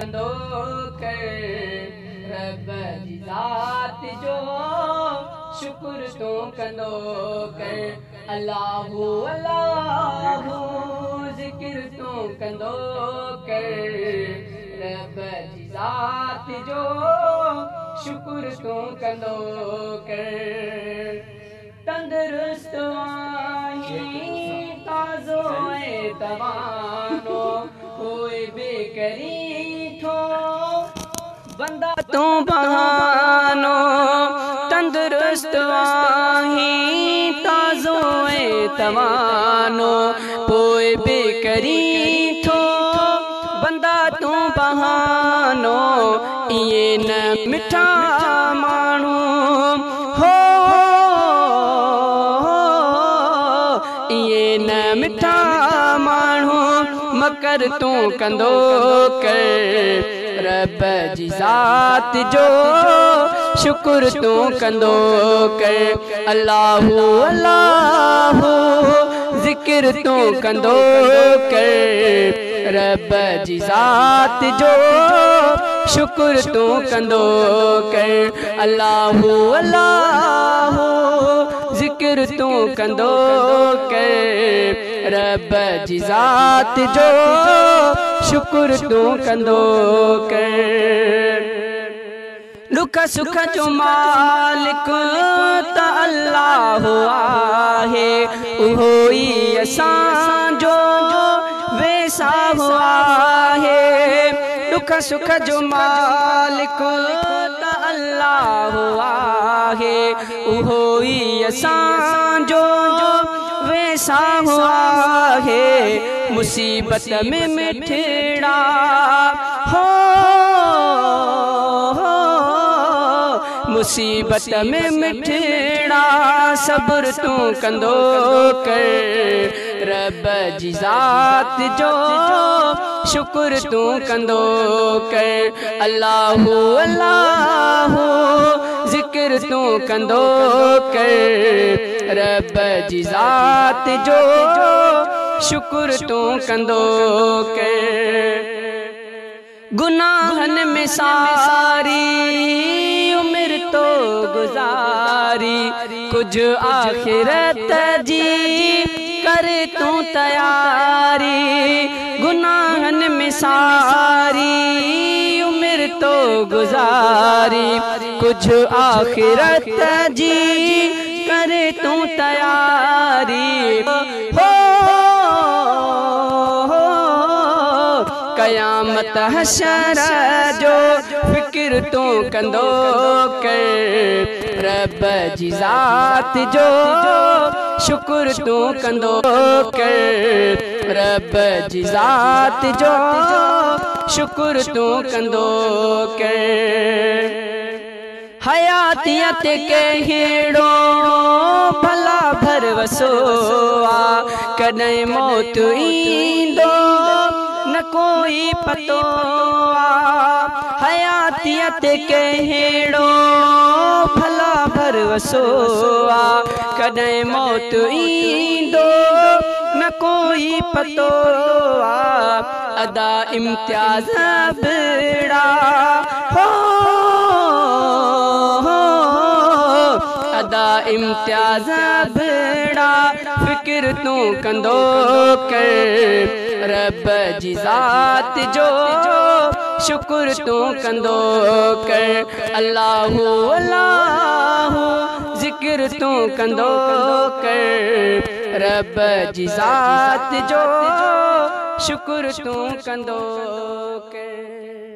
कंदो कर रब जी ज़ात जो शुक्र तू कंदो कर अल्लाहु अल्लाहु ज़िक्र तू कंदो कर रब जी ज़ात जो शुक्र तू कंदो कर तंदुरुस्त ताज़ो ऐं तवानो कोई बेकरी थो बंदा तू बहानो तंदुरुस्त ताज़ो ऐं तवानो कोई बेकरी थो बंदा तू बहानो इए न मिठा माण्हू हो इए न मिठा माण्हू मकर तू कंदो कर रब जी ज़ात जो शुक्र तू कंदो कर अल्लाहु अल्लाहु ज़िक्र तू कंदो कर रब जी ज़ात जो शुक्र तू कंदो कर अल्लाहु अल्लाहु ज़िक्र तू कंदो कर रब जी ज़ात जो शुक्र तू कंदो कर दुख सुख जो मालिक त अल्लाह आहे उहो ई असांजो वेसाह आहे दुख सुख जो मालिक त अल्लाह आहे उहो ई असांजो वेसाह आहे मुसीबत में मिठड़ा हो मुसीबत में मिठड़ा सब्र तू कंदो कर रब जी ज़ात जो शुक्र तू कंदो कर अल्लाहु अल्लाहु ज़िक्र तू कंदो कर रब जी ज़ात जो शुक्र तू कंदो कर गुनाहन में सारी उम्र तो गुजारी कुछ आखिरत जी कर तू तैयारी गुनाहन में सारी उम्र तो गुजारी कुछ आखिरत जी कर तू तैयारी हो कयामत हशर जो फिक्र तू कंदो कर रब जी ज़ात जो शुक्र तू कंदो कर रब जी ज़ात जो शुक्र तू कंदो कर हयातियत के हेड़ो भला भरवसो आ कॾहिं मौत ईंदो न कोई पतो आ हयातियत के हेड़ो भला भरवसो आ कॾहिं मौत ईंदो न कोई पतो आ अदा इम्तियाज़ बेड़ा हो अदा इम्तियाज़ बेड़ा फिक्र तू कंदो कर रब जी ज़ात जो शुक्र तू कंदो कर अल्लाहु अल्लाहु ज़िक्र तू कंदो कर रब जी ज़ात जो शुक्र तू कंदो कर।